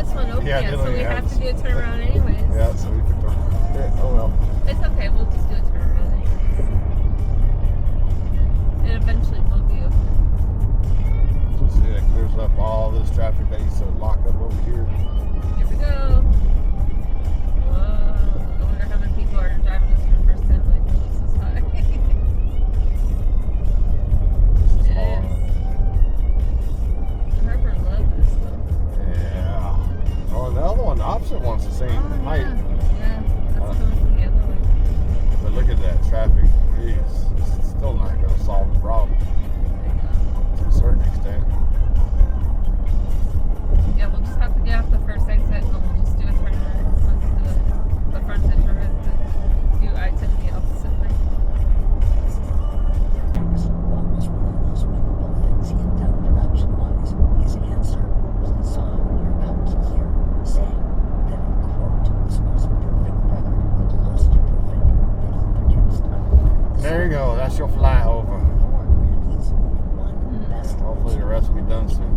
this one open Yeah, yet, they so don't we even have have to do a turnaround anyways. Yeah, so we could turn. Yeah, oh well. It's okay, we'll just do a turnaround anyways. It eventually will be open. So see, that clears up all this traffic that used to lock up over here. Here we go. Whoa. I wonder how many people are driving this for the first time, like, oh, this is high. This is It long. is. Harper loved this though. Yeah. Oh, and the other one, the opposite one's the same height. Yeah, that's coming from the other way. But look at that traffic. Jeez, it's still not going to solve the problem to a certain extent. Yeah, we'll just have to get off the first exit and then we'll just do a turnaround onto the frontage of it to do I-10 the opposite way. What was one of the most memorable things he had done production-wise? His answer was the song you're about to hear, saying that, quote, was the most perfect record, the close to perfect, that he produced. There you go. That's your flyover. 4 Grammys and 1 Best Hopefully the rest will be done soon.